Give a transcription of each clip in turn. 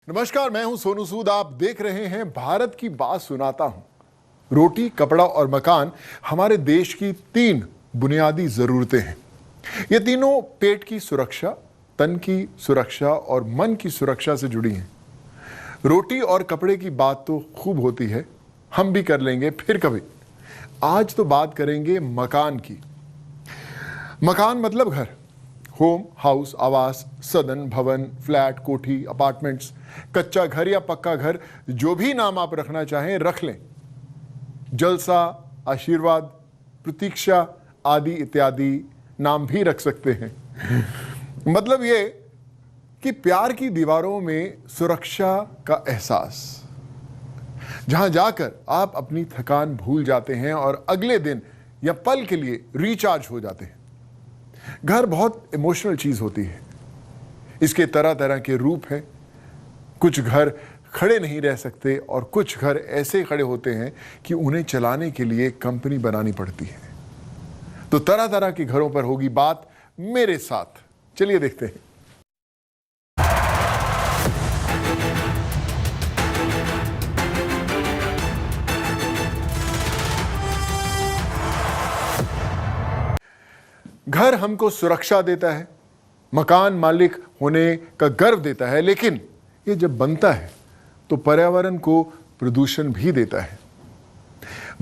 नमस्कार, मैं हूं सोनू सूद। आप देख रहे हैं भारत की बात सुनाता हूं। रोटी, कपड़ा और मकान हमारे देश की 3 बुनियादी जरूरतें हैं। ये तीनों पेट की सुरक्षा, तन की सुरक्षा और मन की सुरक्षा से जुड़ी हैं। रोटी और कपड़े की बात तो खूब होती है, हम भी कर लेंगे फिर कभी। आज तो बात करेंगे मकान की। मकान मतलब घर, होम, हाउस, आवास, सदन, भवन, फ्लैट, कोठी, अपार्टमेंट्स, कच्चा घर या पक्का घर, जो भी नाम आप रखना चाहें रख लें। जलसा, आशीर्वाद, प्रतीक्षा आदि इत्यादि नाम भी रख सकते हैं। मतलब ये कि प्यार की दीवारों में सुरक्षा का एहसास, जहां जाकर आप अपनी थकान भूल जाते हैं और अगले दिन या पल के लिए रिचार्ज हो जाते हैं। घर बहुत इमोशनल चीज होती है। इसके तरह तरह के रूप हैं। कुछ घर खड़े नहीं रह सकते और कुछ घर ऐसे खड़े होते हैं कि उन्हें चलाने के लिए कंपनी बनानी पड़ती है। तो तरह तरह के घरों पर होगी बात मेरे साथ। चलिए देखते हैं। घर हमको सुरक्षा देता है, मकान मालिक होने का गर्व देता है, लेकिन ये जब बनता है तो पर्यावरण को प्रदूषण भी देता है।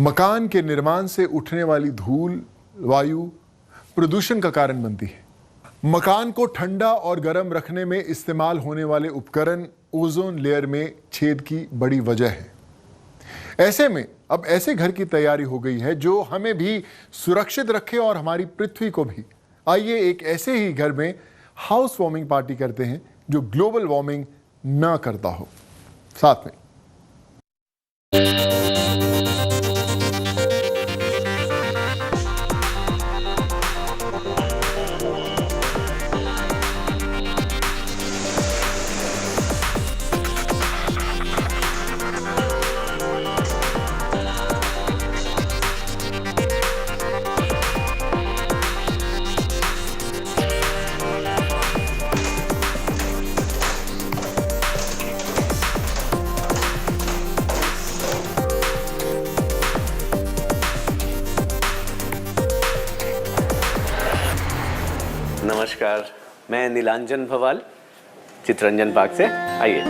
मकान के निर्माण से उठने वाली धूल, वायु प्रदूषण का कारण बनती है। मकान को ठंडा और गर्म रखने में इस्तेमाल होने वाले उपकरण ओजोन लेयर में छेद की बड़ी वजह है। ऐसे में अब ऐसे घर की तैयारी हो गई है जो हमें भी सुरक्षित रखे और हमारी पृथ्वी को भी। आइए एक ऐसे ही घर में हाउस वार्मिंग पार्टी करते हैं जो ग्लोबल वार्मिंग ना करता हो। साथ में नमस्कार, मैं नीलांजन भवाल, चितरंजन पार्क से। आइए।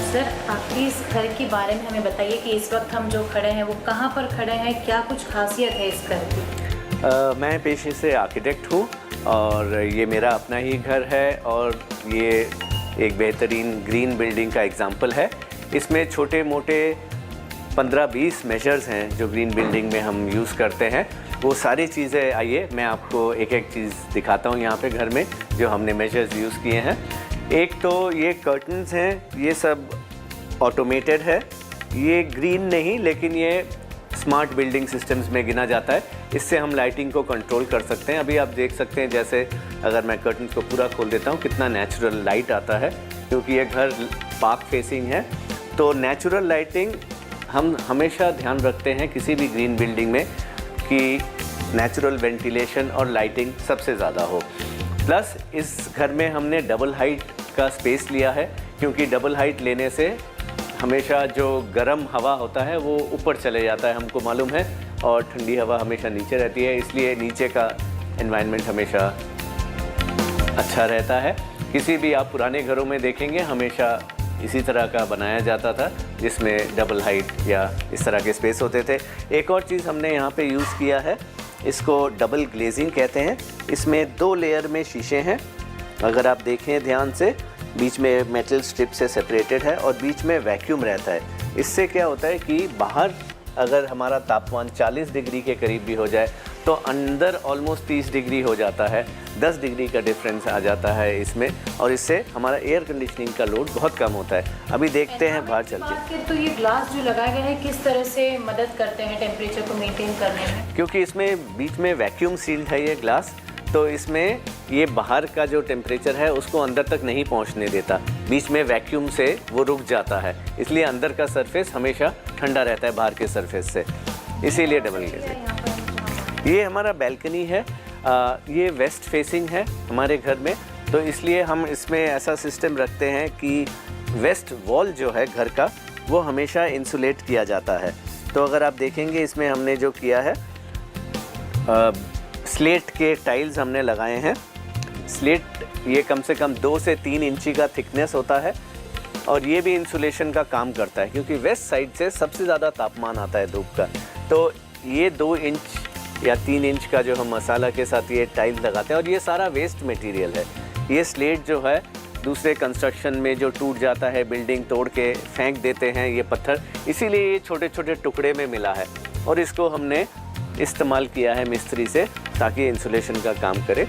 सर, आपकी इस घर के बारे में हमें बताइए कि इस वक्त हम जो खड़े हैं वो कहाँ पर खड़े हैं, क्या कुछ खासियत है इस घर की? मैं पेशे से आर्किटेक्ट हूँ और ये मेरा अपना ही घर है और ये एक बेहतरीन ग्रीन बिल्डिंग का एग्जाम्पल है। इसमें छोटे मोटे 15-20 मेजर्स हैं जो ग्रीन बिल्डिंग में हम यूज़ करते हैं। वो सारी चीज़ें, आइए मैं आपको एक एक चीज़ दिखाता हूँ यहाँ पे घर में जो हमने मेजर्स यूज़ किए हैं। एक तो ये कर्टन्स हैं, ये सब ऑटोमेटेड है। ये ग्रीन नहीं, लेकिन ये स्मार्ट बिल्डिंग सिस्टम्स में गिना जाता है। इससे हम लाइटिंग को कंट्रोल कर सकते हैं। अभी आप देख सकते हैं, जैसे अगर मैं कर्टन्स को पूरा खोल देता हूँ, कितना नेचुरल लाइट आता है, क्योंकि ये घर पार्क फेसिंग है। तो नेचुरल लाइटिंग हम हमेशा ध्यान रखते हैं किसी भी ग्रीन बिल्डिंग में कि नेचुरल वेंटिलेशन और लाइटिंग सबसे ज़्यादा हो। प्लस इस घर में हमने डबल हाइट का स्पेस लिया है, क्योंकि डबल हाइट लेने से हमेशा जो गर्म हवा होता है वो ऊपर चले जाता है, हमको मालूम है, और ठंडी हवा हमेशा नीचे रहती है। इसलिए नीचे का एनवायरनमेंट हमेशा अच्छा रहता है। किसी भी आप पुराने घरों में देखेंगे हमेशा इसी तरह का बनाया जाता था, जिसमें डबल हाइट या इस तरह के स्पेस होते थे। एक और चीज़ हमने यहाँ पे यूज़ किया है, इसको डबल ग्लेजिंग कहते हैं। इसमें 2 लेयर में शीशे हैं। अगर आप देखें ध्यान से, बीच में मेटल स्ट्रिप से सेपरेटेड है और बीच में वैक्यूम रहता है। इससे क्या होता है कि बाहर अगर हमारा तापमान 40 डिग्री के करीब भी हो जाए तो अंदर ऑलमोस्ट 30 डिग्री हो जाता है। 10 डिग्री का डिफरेंस आ जाता है इसमें, और इससे हमारा एयर कंडीशनिंग का लोड बहुत कम होता है। अभी देखते हैं बाहर चल के। तो ये ग्लास जो लगाए गए हैं किस तरह से मदद करते हैं टेम्परेचर को मेंटेन करने में? क्योंकि इसमें बीच में वैक्यूम सील्ड है ये ग्लास, तो इसमें ये बाहर का जो टेम्परेचर है उसको अंदर तक नहीं पहुंचने देता। बीच में वैक्यूम से वो रुक जाता है, इसलिए अंदर का सरफेस हमेशा ठंडा रहता है बाहर के सरफेस से। इसीलिए डबल ग्लेजिंग। ये हमारा बैल्कनी है। ये वेस्ट फेसिंग है हमारे घर में, तो इसलिए हम इसमें ऐसा सिस्टम रखते हैं कि वेस्ट वॉल जो है घर का वो हमेशा इंसुलेट किया जाता है। तो अगर आप देखेंगे इसमें हमने जो किया है स्लेट के टाइल्स हमने लगाए हैं। स्लेट ये कम से कम 2 से 3 इंची का थिकनेस होता है और ये भी इंसुलेशन का काम करता है, क्योंकि वेस्ट साइड से सबसे ज़्यादा तापमान आता है धूप का। तो ये 2 इंच या 3 इंच का जो हम मसाला के साथ ये टाइल लगाते हैं, और ये सारा वेस्ट मटेरियल है। ये स्लेट जो है दूसरे कंस्ट्रक्शन में जो टूट जाता है, बिल्डिंग तोड़ के फेंक देते हैं ये पत्थर, इसीलिए ये छोटे छोटे टुकड़े में मिला है और इसको हमने इस्तेमाल किया है मिस्त्री से ताकि इंसुलेशन का काम करे।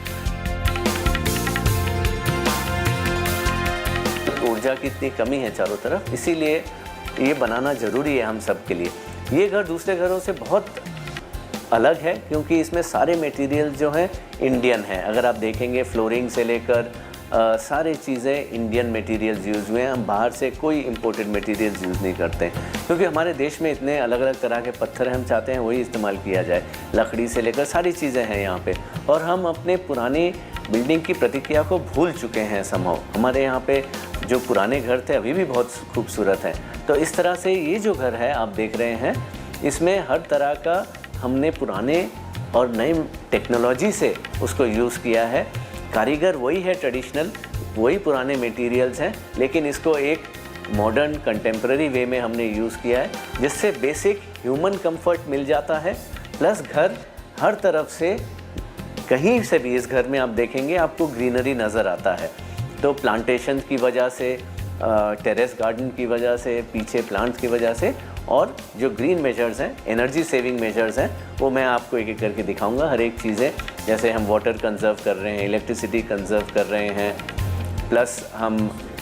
ऊर्जा की इतनी कमी है चारों तरफ, इसीलिए ये बनाना ज़रूरी है हम सब के लिए। ये घर दूसरे घरों से बहुत अलग है क्योंकि इसमें सारे मटेरियल जो हैं इंडियन है। अगर आप देखेंगे फ्लोरिंग से लेकर सारे चीज़ें इंडियन मटेरियल्स यूज़ हुए हैं। हम बाहर से कोई इंपोर्टेड मटेरियल्स यूज़ नहीं करते हैं क्योंकि हमारे देश में इतने अलग अलग तरह के पत्थर हैं, हम चाहते हैं वही इस्तेमाल किया जाए। लकड़ी से लेकर सारी चीज़ें हैं यहाँ पे, और हम अपने पुरानी बिल्डिंग की प्रतिक्रिया को भूल चुके हैं समहाउ। हमारे यहाँ पे जो पुराने घर थे अभी भी बहुत खूबसूरत हैं। तो इस तरह से ये जो घर है आप देख रहे हैं, इसमें हर तरह का हमने पुराने और नई टेक्नोलॉजी से उसको यूज़ किया है। कारीगर वही है, ट्रेडिशनल वही पुराने मटेरियल्स हैं, लेकिन इसको एक मॉडर्न कंटेम्प्रेरी वे में हमने यूज़ किया है जिससे बेसिक ह्यूमन कंफर्ट मिल जाता है। प्लस घर हर तरफ से कहीं से भी इस घर में आप देखेंगे आपको ग्रीनरी नज़र आता है। तो प्लांटेशन की वजह से, टेरेस गार्डन की वजह से, पीछे प्लांट्स की वजह से, और जो ग्रीन मेजर्स हैं, एनर्जी सेविंग मेजर्स हैं, वो मैं आपको एक एक करके दिखाऊंगा। हर एक चीज़ें, जैसे हम वाटर कंजर्व कर रहे हैं, इलेक्ट्रिसिटी कंजर्व कर रहे हैं, प्लस हम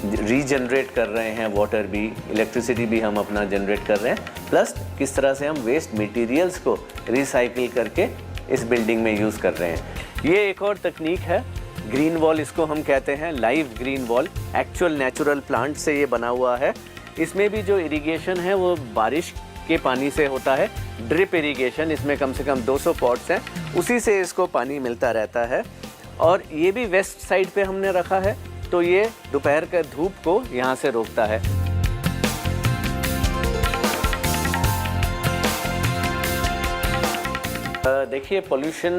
रीजनरेट कर रहे हैं वाटर भी, इलेक्ट्रिसिटी भी हम अपना जनरेट कर रहे हैं, प्लस किस तरह से हम वेस्ट मटेरियल्स को रिसाइकिल करके इस बिल्डिंग में यूज़ कर रहे हैं। ये एक और तकनीक है, ग्रीन वॉल इसको हम कहते हैं, live green wall. Actual natural plant से ये बना हुआ है। इसमें भी जो इरिगेशन है वो बारिश के पानी से होता है, ड्रिप इरिगेशन। इसमें कम से कम 200 पॉट्स हैं, उसी से इसको पानी मिलता रहता है। और ये भी वेस्ट साइड पे हमने रखा है, तो ये दोपहर के धूप को यहाँ से रोकता है। देखिए, पोल्यूशन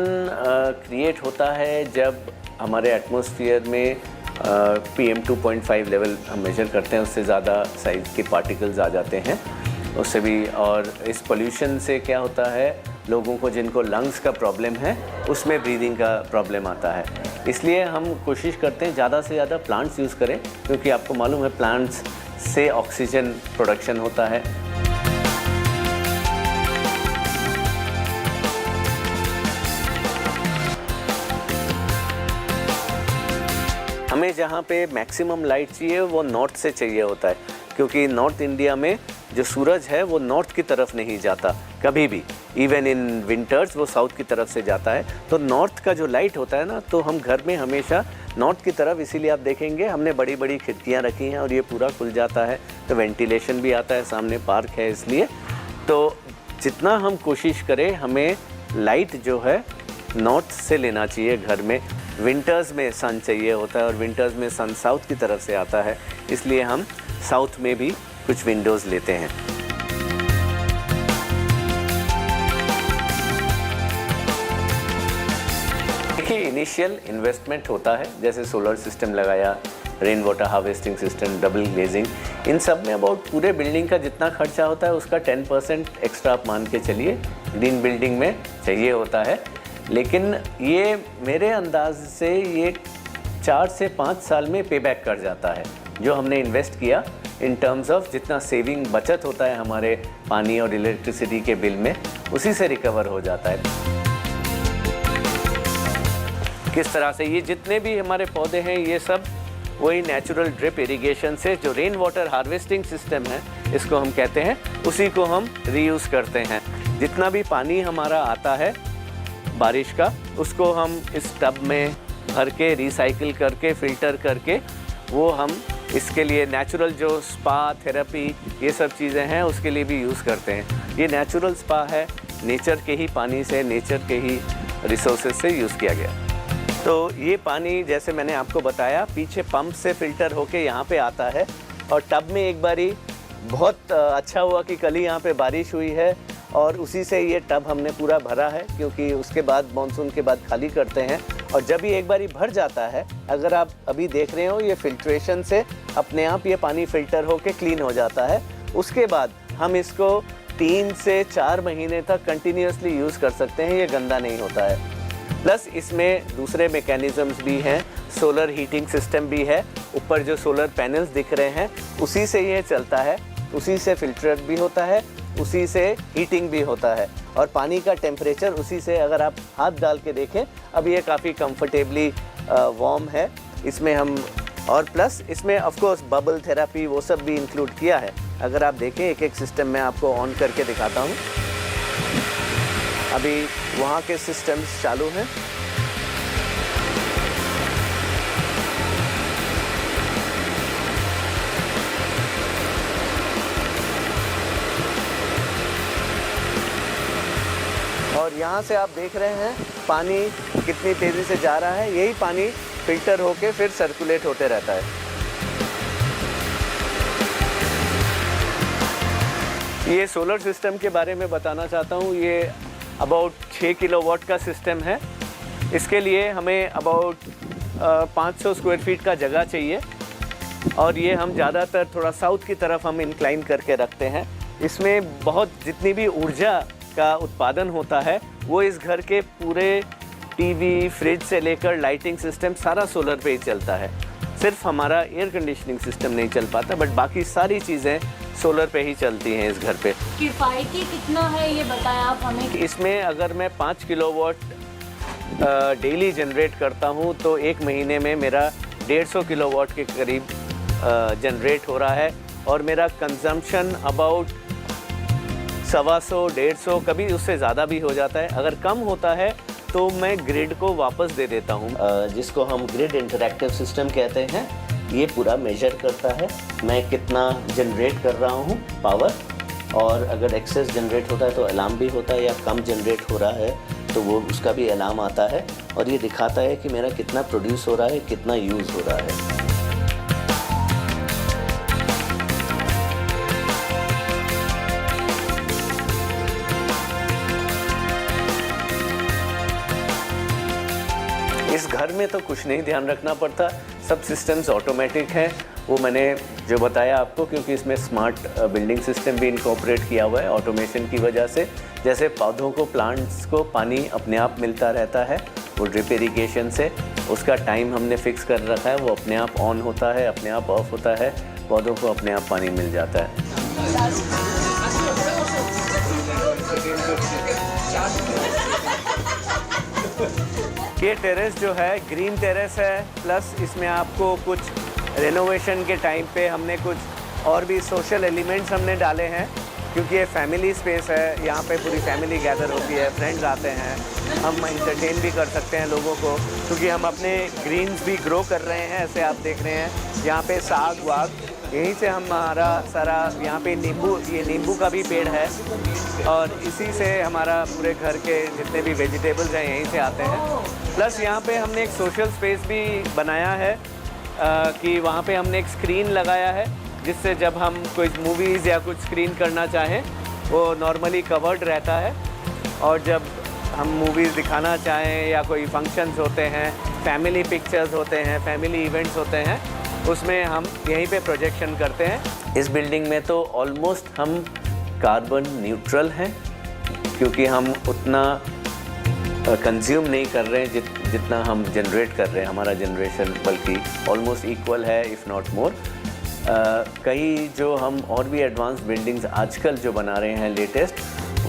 क्रिएट होता है जब हमारे एटमॉस्फेयर में PM 2.5 लेवल हम मेजर करते हैं, उससे ज़्यादा साइज़ के पार्टिकल्स आ जाते हैं उससे भी। और इस पोल्यूशन से क्या होता है, लोगों को जिनको लंग्स का प्रॉब्लम है उसमें ब्रीदिंग का प्रॉब्लम आता है। इसलिए हम कोशिश करते हैं ज़्यादा से ज़्यादा प्लांट्स यूज़ करें, क्योंकि आपको मालूम है प्लांट्स से ऑक्सीजन प्रोडक्शन होता है। हमें जहाँ पे मैक्सिमम लाइट चाहिए वो नॉर्थ से चाहिए होता है, क्योंकि नॉर्थ इंडिया में जो सूरज है वो नॉर्थ की तरफ नहीं जाता कभी भी। इवन इन विंटर्स वो साउथ की तरफ से जाता है। तो नॉर्थ का जो लाइट होता है ना, तो हम घर में हमेशा नॉर्थ की तरफ, इसीलिए आप देखेंगे हमने बड़ी बड़ी खिड़कियाँ रखी हैं और ये पूरा खुल जाता है, तो वेंटिलेशन भी आता है। सामने पार्क है, इसलिए तो जितना हम कोशिश करें हमें लाइट जो है नॉर्थ से लेना चाहिए घर में। विंटर्स में सन चाहिए होता है और विंटर्स में सन साउथ की तरफ से आता है, इसलिए हम साउथ में भी कुछ विंडोज़ लेते हैं। देखिए, इनिशियल इन्वेस्टमेंट होता है, जैसे सोलर सिस्टम लगाया, rain water harvesting system, double glazing, इन सब में अबाउट पूरे बिल्डिंग का जितना खर्चा होता है उसका 10% एक्स्ट्रा आप मान के चलिए ग्रीन बिल्डिंग में चाहिए होता है। लेकिन ये मेरे अंदाज से ये 4 से 5 साल में पे बैक कर जाता है जो हमने इन्वेस्ट किया, इन टर्म्स ऑफ जितना सेविंग बचत होता है हमारे पानी और इलेक्ट्रिसिटी के बिल में, उसी से रिकवर हो जाता है। किस तरह से ये जितने भी हमारे पौधे हैं ये सब वही नेचुरल ड्रिप इरिगेशन से, जो रेन वाटर हार्वेस्टिंग सिस्टम है इसको हम कहते हैं, उसी को हम रीयूज़ करते हैं। जितना भी पानी हमारा आता है बारिश का, उसको हम इस टब में भर के रिसाइकिल करके फ़िल्टर करके वो हम इसके लिए नेचुरल जो स्पा थेरेपी ये सब चीज़ें हैं उसके लिए भी यूज़ करते हैं। ये नेचुरल स्पा है, नेचर के ही पानी से, नेचर के ही रिसोर्सेज से यूज़ किया गया। तो ये पानी जैसे मैंने आपको बताया पीछे पंप से फ़िल्टर होके यहाँ पे आता है और टब में एक बारी बहुत अच्छा हुआ कि कल ही यहाँ पे बारिश हुई है और उसी से ये टब हमने पूरा भरा है, क्योंकि उसके बाद मानसून के बाद खाली करते हैं और जब ये एक बारी भर जाता है, अगर आप अभी देख रहे हो ये फिल्ट्रेशन से अपने आप ये पानी फ़िल्टर होके क्लीन हो जाता है। उसके बाद हम इसको 3 से 4 महीने तक कंटिन्यूसली यूज़ कर सकते हैं, ये गंदा नहीं होता है। प्लस इसमें दूसरे मैकेनिज़म्स भी हैं, सोलर हीटिंग सिस्टम भी है, ऊपर जो सोलर पैनल्स दिख रहे हैं उसी से ये चलता है, उसी से फिल्टर भी होता है, उसी से हीटिंग भी होता है और पानी का टेम्परेचर उसी से, अगर आप हाथ डाल के देखें अब ये काफ़ी कंफर्टेबली वार्म है इसमें हम। और प्लस इसमें ऑफ कोर्स बबल थेरेपी वो सब भी इंक्लूड किया है। अगर आप देखें एक एक सिस्टम मैं आपको ऑन करके दिखाता हूँ। अभी वहाँ के सिस्टम्स चालू हैं। और यहाँ से आप देख रहे हैं पानी कितनी तेज़ी से जा रहा है, यही पानी फिल्टर होके फिर सर्कुलेट होते रहता है। ये सोलर सिस्टम के बारे में बताना चाहता हूँ। ये अबाउट 6 किलोवाट का सिस्टम है। इसके लिए हमें अबाउट 500 स्क्वायर फीट का जगह चाहिए और ये हम ज़्यादातर थोड़ा साउथ की तरफ हम इंक्लाइन करके रखते हैं। इसमें बहुत जितनी भी ऊर्जा का उत्पादन होता है वो इस घर के पूरे टीवी, फ्रिज से लेकर लाइटिंग सिस्टम सारा सोलर पे ही चलता है। सिर्फ हमारा एयर कंडीशनिंग सिस्टम नहीं चल पाता, बट बाकी सारी चीज़ें सोलर पे ही चलती हैं इस घर पे। किफ़ायती कितना है ये बताएं आप हमें। इसमें अगर मैं 5 किलोवाट डेली जनरेट करता हूँ तो एक महीने में मेरा 150 किलोवाट के करीब जनरेट हो रहा है और मेरा कंजम्पशन अबाउट 125, 150, कभी उससे ज़्यादा भी हो जाता है। अगर कम होता है तो मैं ग्रिड को वापस दे देता हूँ, जिसको हम ग्रिड इंटरैक्टिव सिस्टम कहते हैं। ये पूरा मेजर करता है मैं कितना जनरेट कर रहा हूँ पावर, और अगर एक्सेस जनरेट होता है तो अलार्म भी होता है, या कम जनरेट हो रहा है तो वो उसका भी अलार्म आता है और ये दिखाता है कि मेरा कितना प्रोड्यूस हो रहा है, कितना यूज़ हो रहा है। इस घर में तो कुछ नहीं ध्यान रखना पड़ता, सब सिस्टम्स ऑटोमेटिक हैं। वो मैंने जो बताया आपको, क्योंकि इसमें स्मार्ट बिल्डिंग सिस्टम भी इनकॉर्पोरेट किया हुआ है ऑटोमेशन की वजह से। जैसे पौधों को, प्लांट्स को पानी अपने आप मिलता रहता है वो ड्रिप इरिगेशन से, उसका टाइम हमने फिक्स कर रखा है, वो अपने आप ऑन होता है, अपने आप ऑफ होता है, पौधों को अपने आप पानी मिल जाता है। ये टेरेस जो है ग्रीन टेरेस है, प्लस इसमें आपको कुछ रेनोवेशन के टाइम पे हमने कुछ और भी सोशल एलिमेंट्स हमने डाले हैं, क्योंकि ये फैमिली स्पेस है। यहाँ पे पूरी फैमिली गैदर होती है, फ्रेंड्स आते हैं, हम एंटरटेन भी कर सकते हैं लोगों को, क्योंकि हम अपने ग्रीन्स भी ग्रो कर रहे हैं। ऐसे आप देख रहे हैं यहाँ पे साग वाग, यहीं से हमारा सारा, यहाँ पे नींबू, ये नींबू का भी पेड़ है और इसी से हमारा पूरे घर के जितने भी वेजिटेबल्स हैं यहीं से आते हैं। प्लस यहाँ पे हमने एक सोशल स्पेस भी बनाया है कि वहाँ पे हमने एक स्क्रीन लगाया है, जिससे जब हम कोई मूवीज़ या कुछ स्क्रीन करना चाहें वो नॉर्मली कवर्ड रहता है, और जब हम मूवीज़ दिखाना चाहें या कोई फंक्शंस होते हैं, फैमिली पिक्चर्स होते हैं, फैमिली इवेंट्स होते हैं, उसमें हम यहीं पे प्रोजेक्शन करते हैं। इस बिल्डिंग में तो ऑलमोस्ट हम कार्बन न्यूट्रल हैं, क्योंकि हम उतना कंज्यूम नहीं कर रहे हैं जितना हम जनरेट कर रहे हैं। हमारा जनरेशन बल्कि ऑलमोस्ट इक्वल है, इफ़ नॉट मोर। कई जो हम और भी एडवांस बिल्डिंग्स आजकल जो बना रहे हैं लेटेस्ट,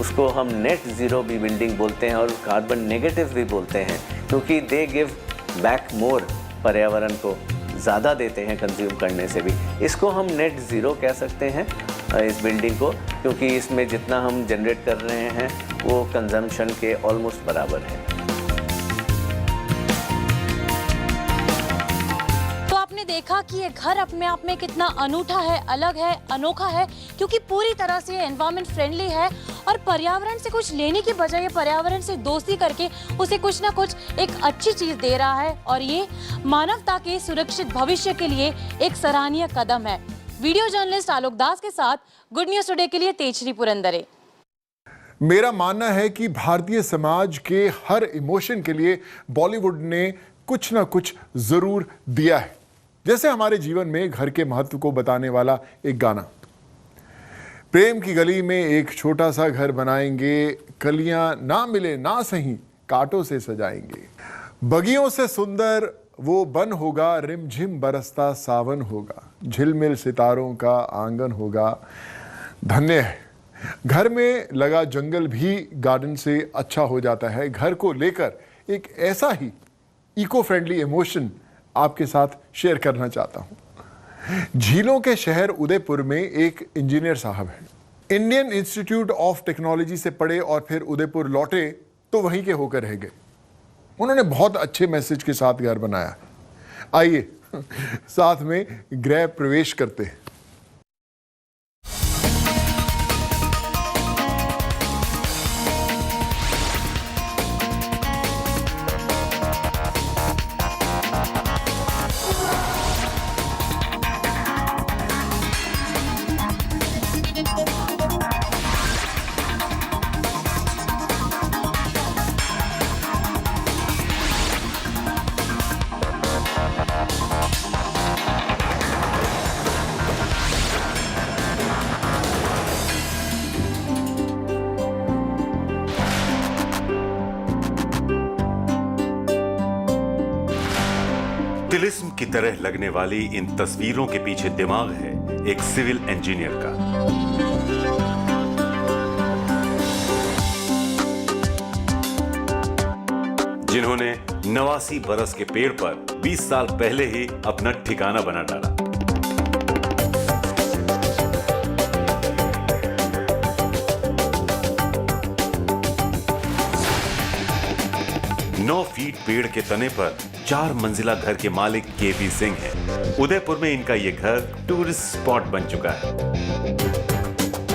उसको हम नेट ज़ीरो भी बिल्डिंग बोलते हैं और कार्बन नेगेटिव भी बोलते हैं, क्योंकि दे गिव बैक मोर, पर्यावरण को ज़्यादा देते हैं कंज्यूम करने से भी। इसको हम नेट ज़ीरो कह सकते हैं इस बिल्डिंग को, क्योंकि इसमें जितना हम जनरेट कर रहे हैं वो कंजम्पशन के ऑलमोस्ट बराबर है। तो आपने देखा कि ये घर अपने आप में कितना अनूठा है, अलग है, अनोखा है, क्योंकि पूरी तरह से एनवायरनमेंट फ्रेंडली है और पर्यावरण से कुछ लेने की बजाय पर्यावरण से दोस्ती करके उसे कुछ ना कुछ एक अच्छी चीज दे रहा है और ये मानवता के सुरक्षित भविष्य के लिए एक सराहनीय कदम है। वीडियो जर्नलिस्ट आलोक दास के साथ गुड न्यूज टुडे के लिए तेजश्री पुरंदरे। मेरा मानना है कि भारतीय समाज के हर इमोशन के लिए बॉलीवुड ने कुछ ना कुछ जरूर दिया है। जैसे हमारे जीवन में घर के महत्व को बताने वाला एक गाना, प्रेम की गली में एक छोटा सा घर बनाएंगे, कलियां ना मिले ना सही कांटों से सजाएंगे, बगियों से सुंदर वो बन होगा, रिमझिम बरसता सावन होगा, झिलमिल सितारों का आंगन होगा, धन्य है घर में लगा जंगल भी गार्डन से अच्छा हो जाता है। घर को लेकर एक ऐसा ही इको फ्रेंडली इमोशन आपके साथ शेयर करना चाहता हूं। झीलों के शहर उदयपुर में एक इंजीनियर साहब हैं, इंडियन इंस्टीट्यूट ऑफ टेक्नोलॉजी से पढ़े और फिर उदयपुर लौटे तो वहीं के होकर रह गए। उन्होंने बहुत अच्छे मैसेज के साथ घर बनाया। आइए साथ में गृह प्रवेश करते हैं। तिलिस्म की तरह लगने वाली इन तस्वीरों के पीछे दिमाग है एक सिविल इंजीनियर का। जिन्होंने 89 बरस के पेड़ पर 20 साल पहले ही अपना ठिकाना बना डाला। नौ फीट पेड़ के तने पर 4 मंजिला घर के मालिक केपी सिंह है। उदयपुर में इनका ये घर टूरिस्ट स्पॉट बन चुका है।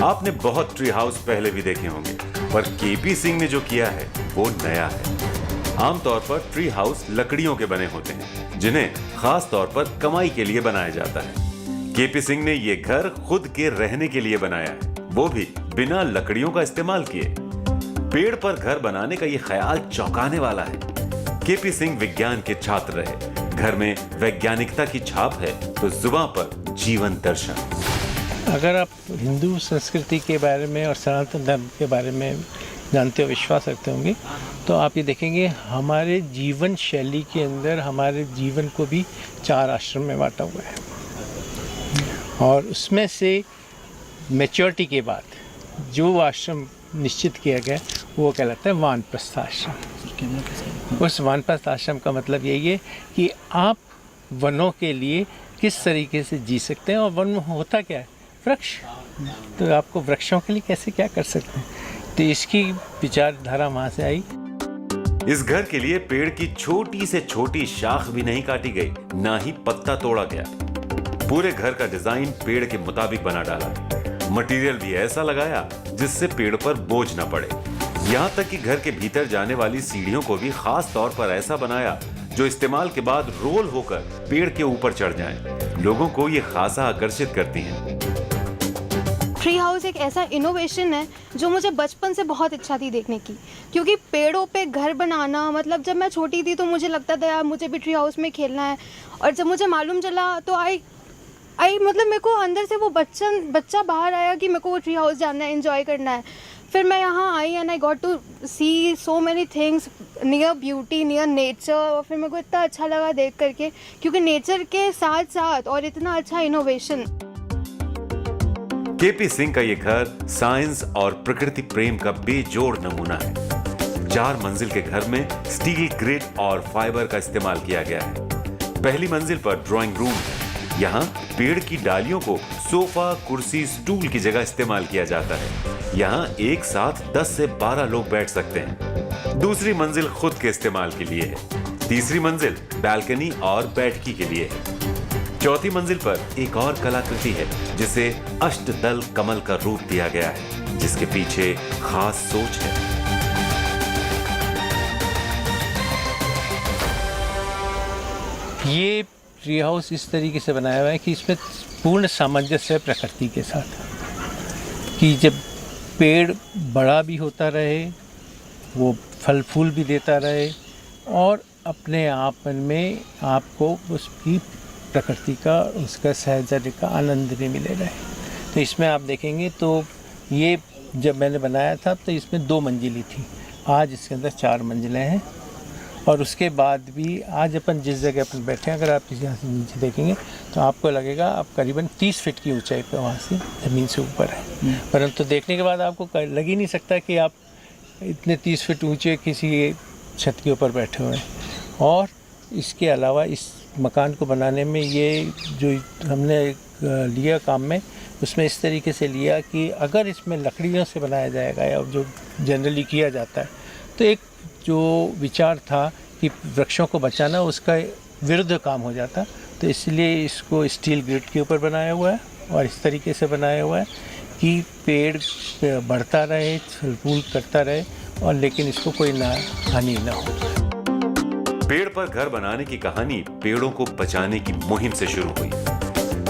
आपने बहुत ट्री हाउस पहले भी देखे होंगे, पर केपी सिंह ने जो किया है वो नया है। आमतौर पर ट्री हाउस लकड़ियों के बने होते हैं, जिन्हें खास तौर पर कमाई के लिए बनाया जाता है। केपी सिंह ने ये घर खुद के रहने के लिए बनाया है, वो भी बिना लकड़ियों का इस्तेमाल किए। पेड़ पर घर बनाने का ये ख्याल चौंकाने वाला है। केपी सिंह विज्ञान के छात्र रहे। घर में वैज्ञानिकता की छाप है तो जुबान पर जीवन दर्शन। अगर आप हिंदू संस्कृति के बारे में और सनातन धर्म के बारे में जानते हो, विश्वास रखते होंगे, तो आप ये देखेंगे हमारे जीवन शैली के अंदर हमारे जीवन को भी 4 आश्रम में बांटा हुआ है। और उसमें से मैच्योरिटी के बाद जो आश्रम निश्चित किया गया वो कहलाता है वानप्रस्थ आश्रम। उस वानप्रस्थ आश्रम का मतलब यही है कि आप वनों के लिए किस तरीके से जी सकते हैं। और वन में होता क्या है? वृक्ष। तो आपको वृक्षों के लिए कैसे क्या कर सकते हैं, तो इसकी विचारधारा वहाँ से आई। इस घर के लिए पेड़ की छोटी से छोटी शाख भी नहीं काटी गई, ना ही पत्ता तोड़ा गया। पूरे घर का डिजाइन पेड़ के मुताबिक बना डाला। मटेरियल भी ऐसा लगाया जिससे पेड़ पर बोझ न पड़े। यहाँ तक कि घर के भीतर जाने वाली सीढ़ियों को भी खास तौर पर ऐसा बनाया जो इस्तेमाल के बाद रोल होकर पेड़ के ऊपर चढ़ जाएं। लोगों को ये खासा आकर्षित करती हैं। ट्री हाउस एक ऐसा इनोवेशन है जो मुझे बचपन से बहुत इच्छा थी देखने की, क्योंकि पेड़ों पे घर बनाना, मतलब जब मैं छोटी थी तो मुझे लगता था यार मुझे भी ट्री हाउस में खेलना है। और जब मुझे मालूम चला तो आई मतलब मेरे को अंदर से वो बच्चा बाहर आया कि मेरे को वो ट्री हाउस जाना है, एंजॉय करना है। फिर मैं यहाँ आई and I got to see so many things near beauty, near nature. और फिर मेरे को इतना अच्छा लगा देख करके, क्योंकि नेचर के साथ साथ और इतना अच्छा इनोवेशन। केपी सिंह का ये घर साइंस और प्रकृति प्रेम का बेजोड़ नमूना है। 4 मंजिल के घर में स्टील ग्रिड और फाइबर का इस्तेमाल किया गया है। पहली मंजिल पर ड्राइंग रूम है। यहाँ पेड़ की डालियों को सोफा, कुर्सी, स्टूल की जगह इस्तेमाल किया जाता है। यहाँ एक साथ 10 से 12 लोग बैठ सकते हैं। दूसरी मंजिल खुद के इस्तेमाल के लिए है। तीसरी मंजिल बैल्कनी और बैठकी के लिए है। चौथी मंजिल पर एक और कलाकृति है जिसे अष्टदल कमल का रूप दिया गया है, जिसके पीछे खास सोच है। ये ट्री हाउस इस तरीके से बनाया हुआ है कि इसमें पूर्ण सामंजस्य है प्रकृति के साथ, कि जब पेड़ बड़ा भी होता रहे, वो फल फूल भी देता रहे और अपने आप में आपको उसकी प्रकृति का, उसका सहजर्य का आनंद भी मिले रहे। तो इसमें आप देखेंगे तो ये जब मैंने बनाया था तो इसमें 2 मंजिली थी, आज इसके अंदर 4 मंजिलें हैं। और उसके बाद भी आज अपन जिस जगह अपन बैठे हैं, अगर आप यहाँ से नीचे देखेंगे तो आपको लगेगा आप करीबन 30 फीट की ऊंचाई पर वहाँ से ज़मीन से ऊपर है, परंतु देखने के बाद आपको लग ही नहीं सकता कि आप इतने 30 फीट ऊंचे किसी छत के ऊपर बैठे हुए हैं। और इसके अलावा इस मकान को बनाने में ये जो हमने लिया काम में, उसमें इस तरीके से लिया कि अगर इसमें लकड़ियों से बनाया जाएगा या जो जनरली किया जाता है, तो एक जो विचार था कि वृक्षों को बचाना, उसका विरुद्ध काम हो जाता। तो इसलिए इसको स्टील ग्रिड के ऊपर बनाया हुआ है और इस तरीके से बनाया हुआ है कि पेड़ बढ़ता रहे, फल फूल करता रहे और लेकिन इसको कोई हानि ना हो। पेड़ पर घर बनाने की कहानी पेड़ों को बचाने की मुहिम से शुरू हुई।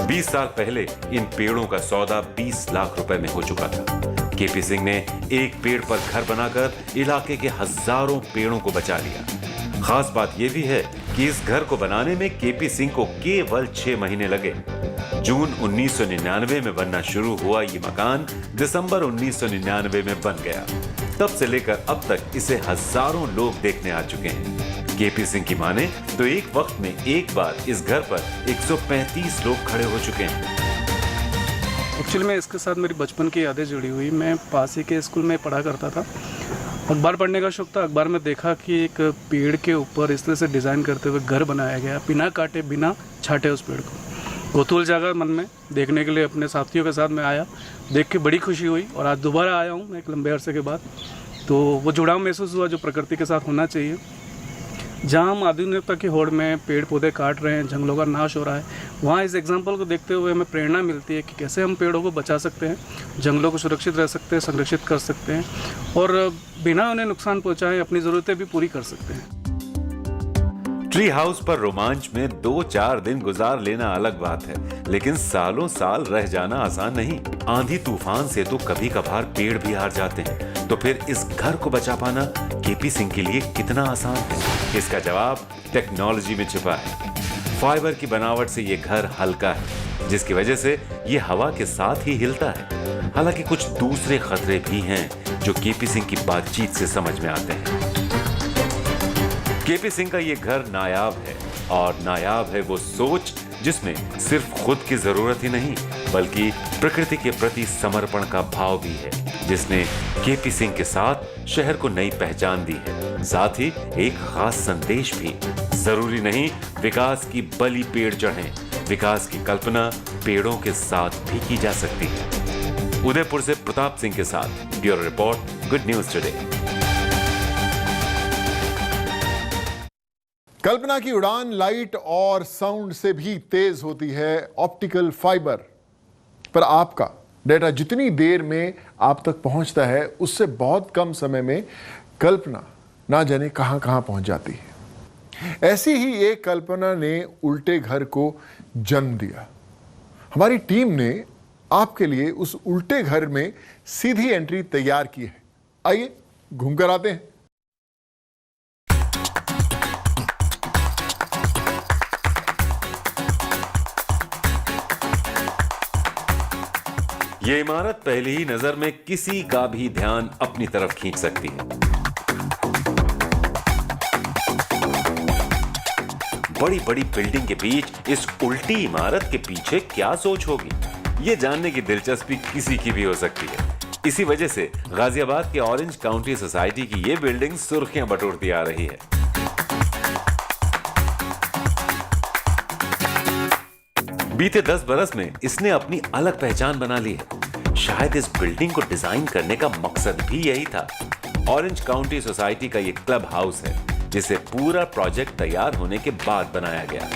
20 साल पहले इन पेड़ों का सौदा 20 लाख रुपए में हो चुका था। केपी सिंह ने एक पेड़ पर घर बनाकर इलाके के हजारों पेड़ों को बचा लिया। खास बात यह भी है कि इस घर को बनाने में केपी सिंह को केवल 6 महीने लगे। जून 1999 में बनना शुरू हुआ ये मकान दिसंबर 1999 में बन गया। तब से लेकर अब तक इसे हजारों लोग देखने आ चुके हैं। केपी सिंह की माने तो एक वक्त में एक बार इस घर पर 135 लोग खड़े हो चुके हैं। एक्चुअली में इसके साथ मेरी बचपन की यादें जुड़ी हुई। मैं पास ही के स्कूल में पढ़ा करता था, अखबार पढ़ने का शौक था। अखबार में देखा कि एक पेड़ के ऊपर इस तरह से डिज़ाइन करते हुए घर बनाया गया, बिना काटे बिना छाटे उस पेड़ को। कौतूहल जागा मन में, देखने के लिए अपने साथियों के साथ में आया, देख के बड़ी खुशी हुई। और आज दोबारा आया हूँ एक लंबे अरसे के बाद, तो वो जुड़ाव महसूस हुआ जो प्रकृति के साथ होना चाहिए। जहाँ हम आधुनिकता की होड़ में पेड़ पौधे काट रहे हैं, जंगलों का नाश हो रहा है, वहाँ इस एग्जाम्पल को देखते हुए हमें प्रेरणा मिलती है कि कैसे हम पेड़ों को बचा सकते हैं, जंगलों को सुरक्षित रह सकते हैं, संरक्षित कर सकते हैं और बिना उन्हें नुकसान पहुँचाए अपनी ज़रूरतें भी पूरी कर सकते हैं। ट्री हाउस पर रोमांच में 2-4 दिन गुजार लेना अलग बात है, लेकिन सालों साल रह जाना आसान नहीं। आंधी तूफान से तो कभी कभार पेड़ भी हार जाते हैं, तो फिर इस घर को बचा पाना केपी सिंह के लिए कितना आसान है? इसका जवाब टेक्नोलॉजी में छिपा है। फाइबर की बनावट से ये घर हल्का है, जिसकी वजह से ये हवा के साथ ही हिलता है। हालांकि कुछ दूसरे खतरे भी हैं जो केपी सिंह की बातचीत से समझ में आते हैं। केपी सिंह का ये घर नायाब है, और नायाब है वो सोच जिसमें सिर्फ खुद की जरूरत ही नहीं बल्कि प्रकृति के प्रति समर्पण का भाव भी है, जिसने केपी सिंह के साथ शहर को नई पहचान दी है। साथ ही एक खास संदेश भी, जरूरी नहीं विकास की बलि पेड़ चढ़ें, विकास की कल्पना पेड़ों के साथ भी की जा सकती है। उदयपुर से प्रताप सिंह के साथ bureau report, good news today. कल्पना की उड़ान लाइट और साउंड से भी तेज होती है ऑप्टिकल फाइबर, पर आपका डेटा जितनी देर में आप तक पहुंचता है उससे बहुत कम समय में कल्पना ना जाने कहां कहां पहुंच जाती है। ऐसी ही एक कल्पना ने उल्टे घर को जन्म दिया। हमारी टीम ने आपके लिए उस उल्टे घर में सीधी एंट्री तैयार की है। आइए घूमकर आते हैं। ये इमारत पहली ही नजर में किसी का भी ध्यान अपनी तरफ खींच सकती है। बड़ी बड़ी बिल्डिंग के बीच इस उल्टी इमारत के पीछे क्या सोच होगी, ये जानने की दिलचस्पी किसी की भी हो सकती है। इसी वजह से गाजियाबाद के ऑरेंज काउंटी सोसाइटी की ये बिल्डिंग सुर्खियां बटोरती आ रही है। बीते 10 बरस में इसने अपनी अलग पहचान बना ली है। शायद इस बिल्डिंग को डिजाइन करने का मकसद भी यही था। ऑरेंज काउंटी सोसाइटी का ये क्लब हाउस है, जिसे पूरा प्रोजेक्ट तैयार होने के बाद बनाया गया।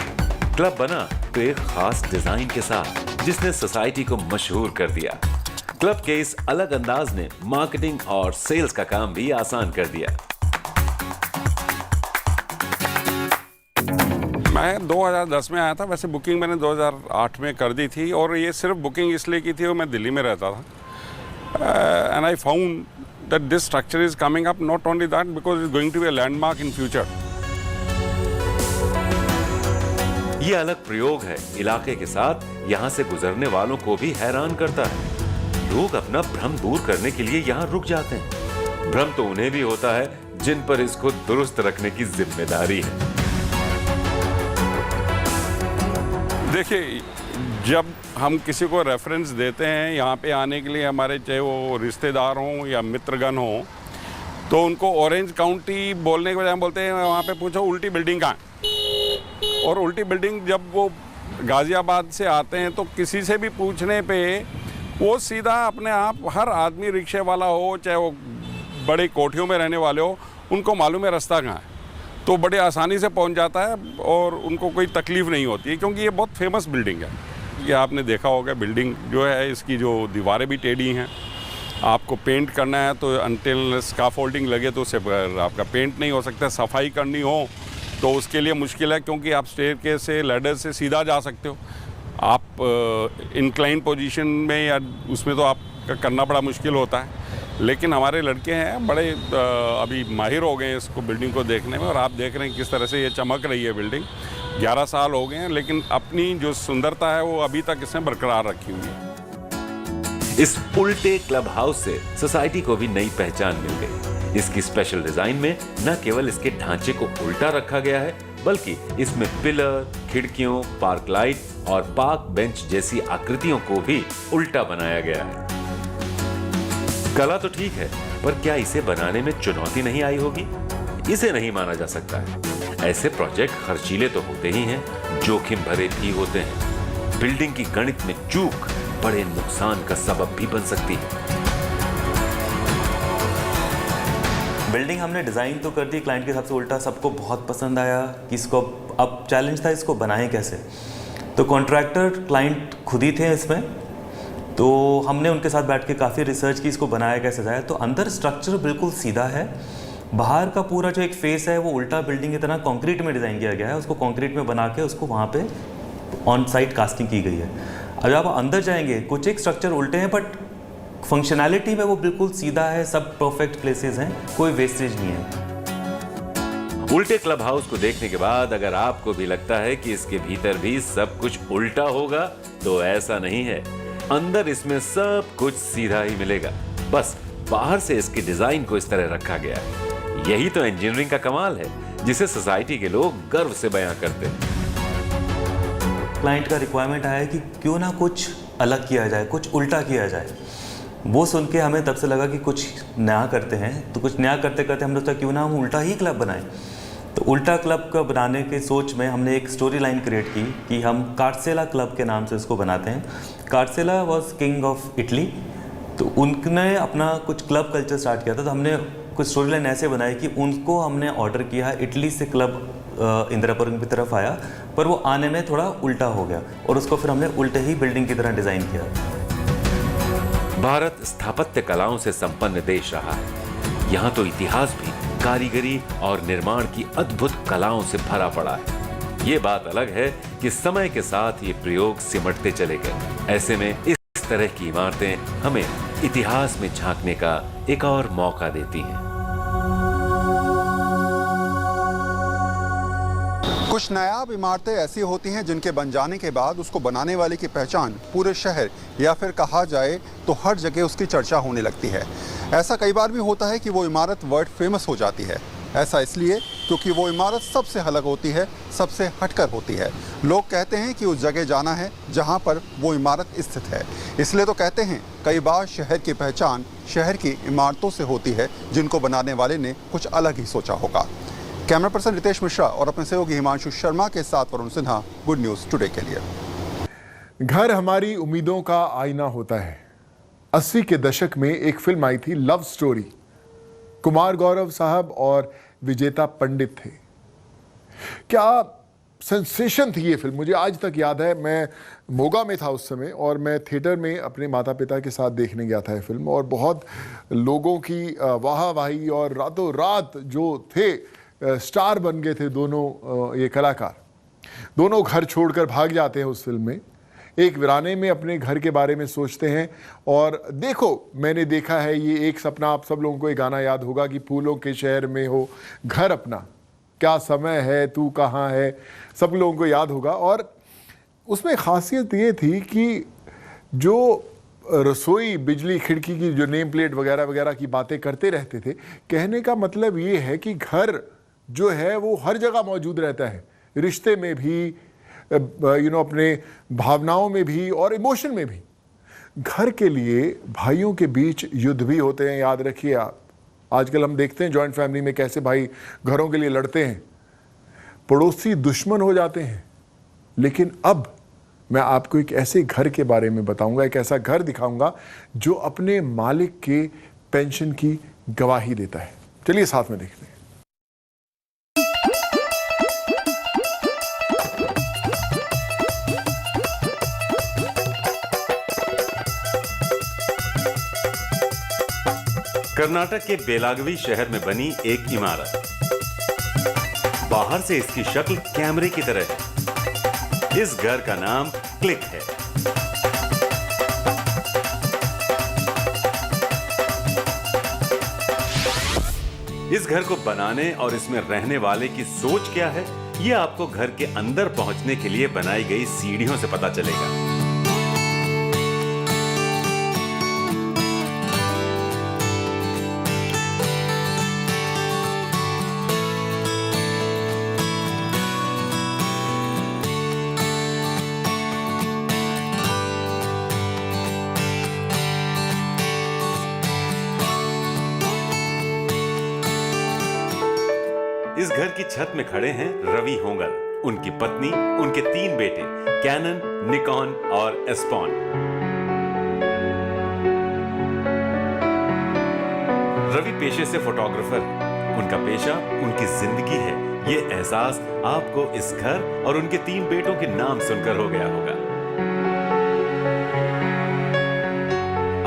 क्लब बना तो एक खास डिजाइन के साथ, जिसने सोसाइटी को मशहूर कर दिया। क्लब के इस अलग अंदाज ने मार्केटिंग और सेल्स का काम भी आसान कर दिया। मैं 2010 में आया था। वैसे बुकिंग मैंने 2008 में कर दी थी, और ये सिर्फ बुकिंग इसलिए की थी और मैं दिल्ली में रहता था। And I found that this structure is coming up, not only that because is going to be a landmark in future. ये अलग प्रयोग है, इलाके के साथ यहाँ से गुजरने वालों को भी हैरान करता है। लोग अपना भ्रम दूर करने के लिए यहाँ रुक जाते हैं। भ्रम तो उन्हें भी होता है जिन पर इसको दुरुस्त रखने की जिम्मेदारी है। देखिए, जब हम किसी को रेफरेंस देते हैं यहाँ पे आने के लिए, हमारे चाहे वो रिश्तेदार हों या मित्रगण हों, तो उनको ऑरेंज काउंटी बोलने के बजाय बोलते हैं वहाँ पे पूछो उल्टी बिल्डिंग कहाँ है। और उल्टी बिल्डिंग जब वो गाज़ियाबाद से आते हैं तो किसी से भी पूछने पे वो सीधा अपने आप, हर आदमी रिक्शे वाला हो चाहे वो बड़ी कोठियों में रहने वाले हो, उनको मालूम है रास्ता कहाँ है, तो बड़े आसानी से पहुंच जाता है और उनको कोई तकलीफ़ नहीं होती है, क्योंकि ये बहुत फेमस बिल्डिंग है। ये आपने देखा होगा, बिल्डिंग जो है इसकी जो दीवारें भी टेढ़ी हैं। आपको पेंट करना है तो अनटिल स्काफोल्डिंग लगे तो उससे आपका पेंट नहीं हो सकता। सफाई करनी हो तो उसके लिए मुश्किल है, क्योंकि आप स्टेयरकेस से, लैडर से सीधा जा सकते हो। आप इंक्लाइन पोजीशन में या उसमें तो आपका करना बड़ा मुश्किल होता है। लेकिन हमारे लड़के हैं बड़े अभी माहिर हो गए हैं इसको, बिल्डिंग को देखने में, और आप देख रहे हैं किस तरह से ये चमक रही है बिल्डिंग। 11 साल हो गए हैं, लेकिन अपनी जो सुंदरता है वो अभी तक इसने बरकरार रखी हुई है। इस उल्टे क्लब हाउस से सोसाइटी को भी नई पहचान मिल गई। इसकी स्पेशल डिजाइन में न केवल इसके ढांचे को उल्टा रखा गया है, बल्कि इसमें पिलर, खिड़कियों, पार्क लाइट और पार्क बेंच जैसी आकृतियों को भी उल्टा बनाया गया है। कला तो ठीक है, पर क्या इसे बनाने में चुनौती नहीं आई होगी? इसे नहीं माना जा सकता है। ऐसे प्रोजेक्ट खर्चीले तो होते ही हैं, जोखिम भरे भी होते हैं। बिल्डिंग की गणित में चूक बड़े नुकसान का सबब भी बन सकती है। बिल्डिंग हमने डिज़ाइन तो कर दी क्लाइंट के हिसाब से उल्टा, सबको बहुत पसंद आया कि इसको, अब चैलेंज था इसको बनाएं कैसे। तो कॉन्ट्रैक्टर क्लाइंट खुद ही थे इसमें, तो हमने उनके साथ बैठ के काफ़ी रिसर्च की, इसको बनाया कैसे जाए। तो अंदर स्ट्रक्चर बिल्कुल सीधा है, बाहर का पूरा जो एक फेस है वो उल्टा बिल्डिंग की तरह कंक्रीट में डिज़ाइन किया गया है। उसको कंक्रीट में बना के उसको वहाँ पे ऑन साइट कास्टिंग की गई है। अब आप अंदर जाएंगे, कुछ एक स्ट्रक्चर उल्टे हैं, बट फंक्शनैलिटी में वो बिल्कुल सीधा है, सब परफेक्ट प्लेसेस हैं, कोई वेस्टेज नहीं है। उल्टे क्लब हाउस को देखने के बाद अगर आपको भी लगता है कि इसके भीतर भी सब कुछ उल्टा होगा, तो ऐसा नहीं है। अंदर इसमें सब कुछ सीधा ही मिलेगा, बस बाहर से इसके डिजाइन को इस तरह रखा गया है। यही तो इंजीनियरिंग का कमाल है, जिसे सोसाइटी के लोग गर्व से बयां करते हैं। क्लाइंट का रिक्वायरमेंट आया कि क्यों ना कुछ अलग किया जाए, कुछ उल्टा किया जाए। वो सुन के हमें तब से लगा कि कुछ नया करते हैं। तो कुछ नया करते करते हमने सोचा क्यों ना हम उल्टा ही क्लब बनाएं। तो उल्टा क्लब का बनाने के सोच में हमने एक स्टोरी लाइन क्रिएट की कि हम कार्सेला क्लब के नाम से इसको बनाते हैं। कार्सेला वॉज किंग ऑफ इटली, तो उनने अपना कुछ क्लब कल्चर स्टार्ट किया था। तो हमने कुछ स्टोरी लाइन ऐसे बनाई कि उनको हमने ऑर्डर किया, इटली से क्लब इंदिरापुरम की तरफ आया, पर वो आने में थोड़ा उल्टा हो गया और उसको फिर हमने उल्टे ही बिल्डिंग की तरह डिज़ाइन किया। भारत स्थापत्य कलाओं से संपन्न देश रहा है। यहाँ तो इतिहास भी कारीगरी और निर्माण की अद्भुत कलाओं से भरा पड़ा है। ये बात अलग है कि समय के साथ ये प्रयोग सिमटते चले गए। ऐसे में इस तरह की इमारतें हमें इतिहास में झांकने का एक और मौका देती हैं। कुछ नायाब इमारतें ऐसी होती हैं जिनके बन जाने के बाद उसको बनाने वाले की पहचान पूरे शहर या फिर कहा जाए तो हर जगह उसकी चर्चा होने लगती है। ऐसा कई बार भी होता है कि वो इमारत वर्ल्ड फेमस हो जाती है। ऐसा इसलिए क्योंकि वो इमारत सबसे अलग होती है, सबसे हटकर होती है। लोग कहते हैं कि उस जगह जाना है जहाँ पर वो इमारत स्थित है। इसलिए तो कहते हैं कई बार शहर की पहचान शहर की इमारतों से होती है जिनको बनाने वाले ने कुछ अलग ही सोचा होगा। कैमरा पर्सन रितेश मिश्रा और अपने सहयोगी हिमांशु शर्मा के साथ Varun Sinha, good news today के लिए। घर हमारी उम्मीदों का आईना होता है। 80 के दशक में एक फिल्म आई थी, लव स्टोरी। कुमार गौरव साहब और विजेता पंडित थे। क्या सेंसेशन थी ये फिल्म, मुझे आज तक याद है। मैं मोगा में था उस समय और मैं थिएटर में अपने माता पिता के साथ देखने गया था ये फिल्म, और बहुत लोगों की वाहवाही और रातों रात जो थे स्टार बन गए थे दोनों ये कलाकार। दोनों घर छोड़कर भाग जाते हैं उस फिल्म में, एक वीराने में अपने घर के बारे में सोचते हैं। और देखो, मैंने देखा है ये एक सपना, आप सब लोगों को एक गाना याद होगा कि फूलों के शहर में हो घर अपना, क्या समय है तू कहाँ है, सब लोगों को याद होगा। और उसमें खासियत ये थी कि जो रसोई बिजली खिड़की की जो नेम प्लेट वगैरह वगैरह की बातें करते रहते थे, कहने का मतलब ये है कि घर जो है वो हर जगह मौजूद रहता है, रिश्ते में भी, अपने भावनाओं में भी और इमोशन में भी। घर के लिए भाइयों के बीच युद्ध भी होते हैं, याद रखिए आप। आजकल हम देखते हैं जॉइंट फैमिली में कैसे भाई घरों के लिए लड़ते हैं, पड़ोसी दुश्मन हो जाते हैं। लेकिन अब मैं आपको एक ऐसे घर के बारे में बताऊंगा, एक ऐसा घर दिखाऊंगा जो अपने मालिक के पेंशन की गवाही देता है। चलिए साथ में देखते हैं। कर्नाटक के बेलागवी शहर में बनी एक इमारत, बाहर से इसकी शक्ल कैमरे की तरह है। इस घर का नाम क्लिक है। इस घर को बनाने और इसमें रहने वाले की सोच क्या है, यह आपको घर के अंदर पहुंचने के लिए बनाई गई सीढ़ियों से पता चलेगा। इस घर की छत में खड़े हैं रवि होंगल, उनकी पत्नी, उनके 3 बेटे कैनन, निकॉन और एस्पॉन। रवि पेशे से फोटोग्राफर है, उनका पेशा उनकी जिंदगी है। ये एहसास आपको इस घर और उनके 3 बेटों के नाम सुनकर हो गया होगा।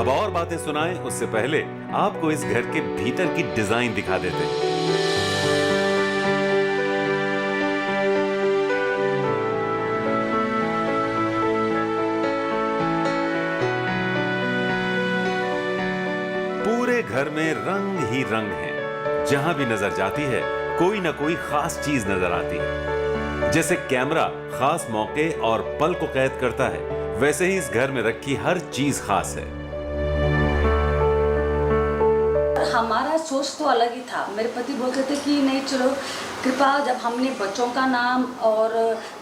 अब और बातें सुनाएं उससे पहले आपको इस घर के भीतर की डिजाइन दिखा देते हैं। पूरे घर में रंग ही रंग है। जहां भी नजर जाती है कोई ना कोई खास चीज नजर आती है। जैसे कैमरा खास मौके और पल को कैद करता है, वैसे ही इस घर में रखी हर चीज खास है। हमारा सोच तो अलग ही था। मेरे पति बोलते थे कि नहीं चलो कृपा, जब हमने बच्चों का नाम और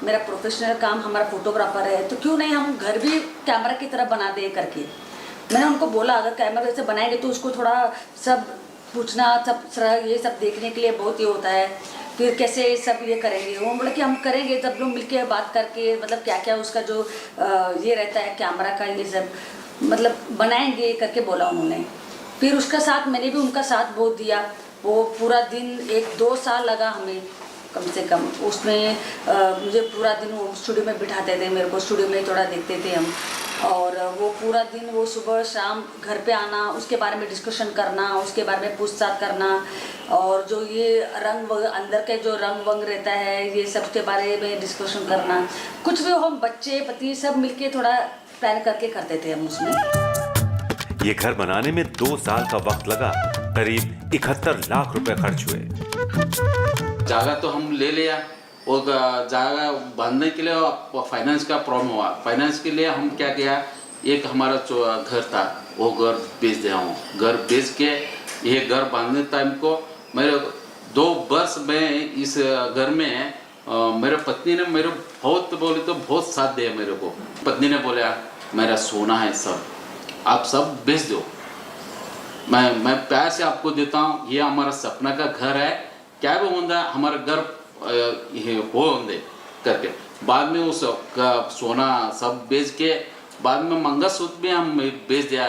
मेरा प्रोफेशनल काम, हमारा फोटोग्राफर है, तो क्यों नहीं हम घर भी कैमरा की तरह बना दे करके। मैंने उनको बोला अगर कैमरा जैसे बनाएंगे तो उसको थोड़ा सब पूछना, सब ये सब देखने के लिए बहुत ही होता है, फिर कैसे सब ये करेंगे। वो बोले कि हम करेंगे, सब लोग मिलके बात करके, मतलब क्या क्या उसका जो ये रहता है कैमरा का, ये सब मतलब बनाएंगे करके बोला उन्होंने। फिर उसका साथ मैंने भी उनका साथ बहुत दिया। वो पूरा दिन 1-2 साल लगा हमें कम से कम उसमें। मुझे पूरा दिन वो स्टूडियो में बिठाते थे, मेरे को स्टूडियो में थोड़ा देखते थे हम, और वो पूरा दिन वो सुबह शाम घर पे आना, उसके बारे में डिस्कशन करना, उसके बारे में पूछताछ करना, और जो ये रंग अंदर के जो रंग वंग रहता है ये सब के बारे में डिस्कशन करना। कुछ भी हम बच्चे पति सब मिलके थोड़ा प्लान करके करते थे हम उसमें। ये घर बनाने में 2 साल का वक्त लगा, करीब 71 लाख रुपए खर्च हुए। जगह तो हम ले लिया, और जगह बांधने के लिए फाइनेंस का प्रॉब्लम हुआ। फाइनेंस के लिए हम क्या किया, एक हमारा जो घर था वो घर बेच दिया हूँ। घर बेच के ये घर बांधने टाइम को मेरे 2 वर्ष में इस घर में मेरे पत्नी ने मेरे बहुत बोले तो बहुत साथ दिया मेरे को। पत्नी ने बोला मेरा सोना है सब, आप सब बेच दो, मैं प्यार से आपको देता हूँ, ये हमारा सपना का घर है, क्या भी होता है हमारा घर ये हो होंगे करके। बाद में उस सोना सब बेच के बाद में मंगलसूत्र भी हम बेच दिया।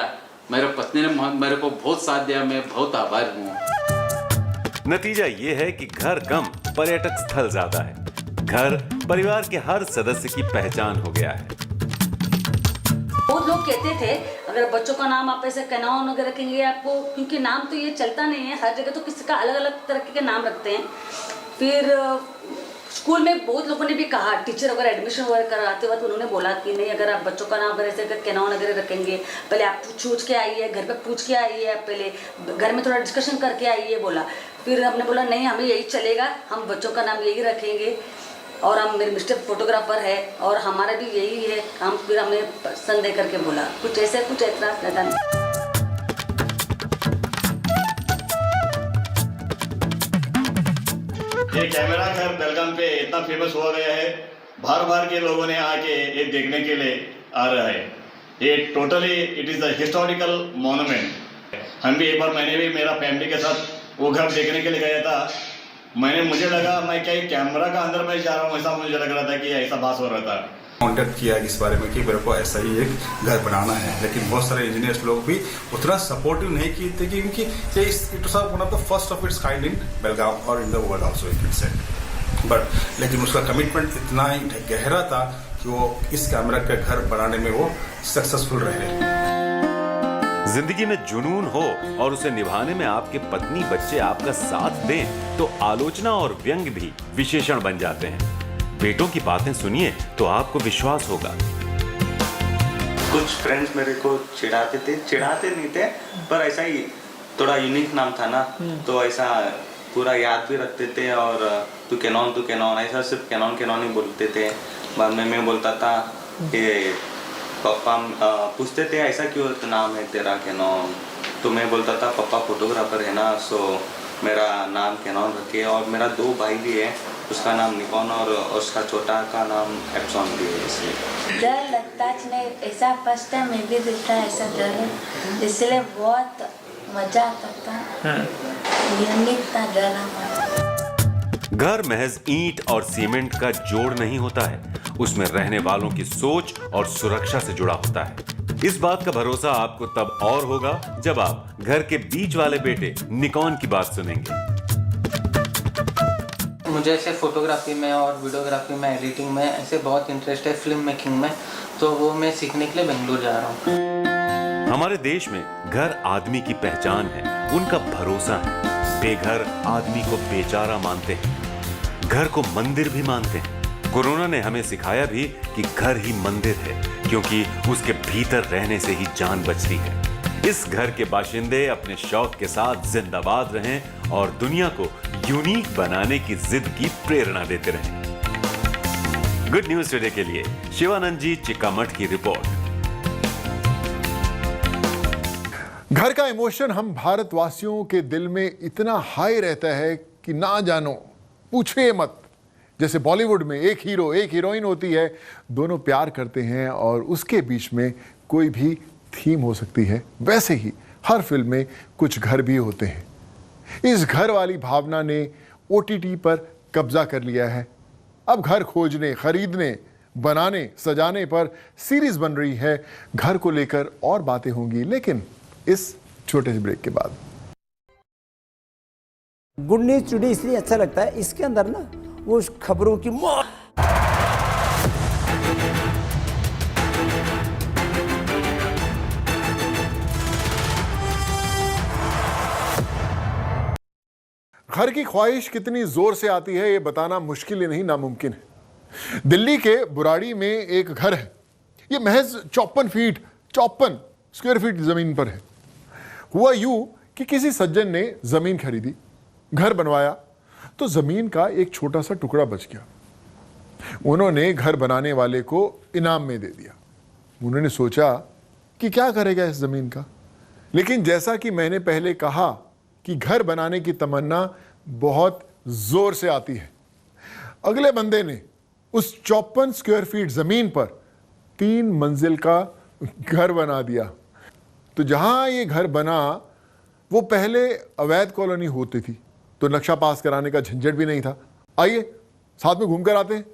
मेरे पत्नी ने मेरे को बहुत साथ दिया, मैं बहुत आभारी हूँ। नतीजा ये है कि घर कम, पर्यटक स्थल ज्यादा है। घर परिवार के हर सदस्य की पहचान हो गया है। बहुत लोग कहते थे अगर बच्चों का नाम आप ऐसे कैनॉन वगैरह रखेंगे आपको, क्योंकि नाम तो ये चलता नहीं है, हर जगह तो किसी का अलग अलग तरह के नाम रखते हैं। फिर स्कूल में बहुत लोगों ने भी कहा, टीचर अगर एडमिशन वगैरह कराते वक्त उन्होंने बोला कि नहीं, अगर आप बच्चों का नाम अगर ऐसे कैनॉन वगैरह रखेंगे, पहले आप पूछ के आइए, घर पे पूछ के आइए, आप पहले घर में थोड़ा डिस्कशन करके आइए बोला। फिर हमने बोला नहीं, हमें यही चलेगा, हम बच्चों का नाम यही रखेंगे। और हम, मेरे मिस्टर फोटोग्राफर है और हमारा भी यही है काम। फिर हमने पसंद करके बोला, कुछ ऐसे कुछ ऐतराज ज़्यादा नहीं। ये कैमरा घर बेलगाम पे इतना फेमस हो गया है, बाहर बाहर के लोगों ने आके ये देखने के लिए आ रहा है। ये totally it is the historical monument. हम भी एक बार, मैंने भी मेरा फैमिली के साथ वो घर देखने के लिए गया था। मुझे लगा मैं क्या कैमरा का अंदर मैं जा रहा हूँ, ऐसा मुझे लग रहा था कि ऐसा बात हो रहा था। कॉन्टेक्ट किया इस बारे में कि मेरे को ऐसा ही एक घर बनाना है, लेकिन बहुत सारे इंजीनियर्स लोग भी उतना सपोर्टिव नहीं किए थे, क्योंकि it was one of the first of its kind in Belgaum और in the world also you can say. But लेकिन उसका कमिटमेंट इतना ही गहरा था कि वो इस कैमरा का घर बनाने में वो सक्सेसफुल रहे। जिंदगी में जुनून हो और उसे निभाने में आपके पत्नी बच्चे आपका साथ दें तो आलोचना और व्यंग भी विशेषण बन जाते हैं। बेटों की बातें सुनिए तो आपको विश्वास होगा। कुछ फ्रेंड्स मेरे को चिढ़ाते नहीं थे, पर ऐसा ही थोड़ा यूनिक नाम था ना, तो ऐसा पूरा याद भी रखते थे। और तू कैनॉन ऐसा सिर्फ कैनॉन ही बोलते थे। बाद में मैं बोलता था कि पापा पूछते थे ऐसा क्यों नाम है तेरा कैनॉन, तो मैं बोलता था पापा फोटोग्राफर है ना, सो मेरा नाम कैनॉन रखे। और मेरा 2 भाई भी है, उसका नाम निकॉन और उसका छोटा का नाम एप्सॉन भी है। इसलिए डर लगता है, ऐसा फर्स्ट टाइम मैं भी देखता है ऐसा डर, इसलिए बहुत मजा आता था। यूनिक था डर हमारा। घर महज ईंट और सीमेंट का जोड़ नहीं होता है, उसमें रहने वालों की सोच और सुरक्षा से जुड़ा होता है। इस बात का भरोसा आपको तब और होगा जब आप घर के बीच वाले बेटे निकॉन की बात सुनेंगे। मुझे ऐसे फोटोग्राफी में और वीडियोग्राफी में, एडिटिंग में ऐसे बहुत इंटरेस्ट है, फिल्म मेकिंग में, तो वो मैं सीखने के लिए बेंगलुरु जा रहा हूँ। हमारे देश में घर आदमी की पहचान है, उनका भरोसा है। बेघर आदमी को बेचारा मानते हैं, घर को मंदिर भी मानते हैं। कोरोना ने हमें सिखाया भी कि घर ही मंदिर है, क्योंकि उसके भीतर रहने से ही जान बचती है। इस घर के बाशिंदे अपने शौक के साथ जिंदाबाद रहें और दुनिया को यूनिक बनाने की जिद की प्रेरणा देते रहें। गुड न्यूज टुडे के लिए शिवानंद जी चिक्कामठ की रिपोर्ट। घर का इमोशन हम भारतवासियों के दिल में इतना हाई रहता है कि ना जानो, पूछिए मत। जैसे बॉलीवुड में एक हीरो एक हीरोइन होती है, दोनों प्यार करते हैं और उसके बीच में कोई भी थीम हो सकती है, वैसे ही हर फिल्म में कुछ घर भी होते हैं। इस घर वाली भावना ने OTT पर कब्जा कर लिया है। अब घर खोजने, खरीदने, बनाने, सजाने पर सीरीज बन रही है। घर को लेकर और बातें होंगी, लेकिन इस छोटे से ब्रेक के बाद। गुड न्यूज टुडे इसलिए अच्छा लगता है, इसके अंदर ना वो खबरों की घर की ख्वाहिश कितनी जोर से आती है ये बताना मुश्किल ही नहीं, नामुमकिन है। दिल्ली के बुराड़ी में एक घर है। ये महज 54 स्क्वायर फीट जमीन पर है। हुआ यूं कि किसी सज्जन ने जमीन खरीदी, घर बनवाया, तो जमीन का एक छोटा सा टुकड़ा बच गया। उन्होंने घर बनाने वाले को इनाम में दे दिया। उन्होंने सोचा कि क्या करेगा इस जमीन का, लेकिन जैसा कि मैंने पहले कहा कि घर बनाने की तमन्ना बहुत जोर से आती है। अगले बंदे ने उस 54 स्क्वायर फीट जमीन पर 3 मंजिल का घर बना दिया। तो जहां ये घर बना वो पहले अवैध कॉलोनी होती थी, तो नक्शा पास कराने का झंझट भी नहीं था। आइए साथ में घूमकर आते हैं।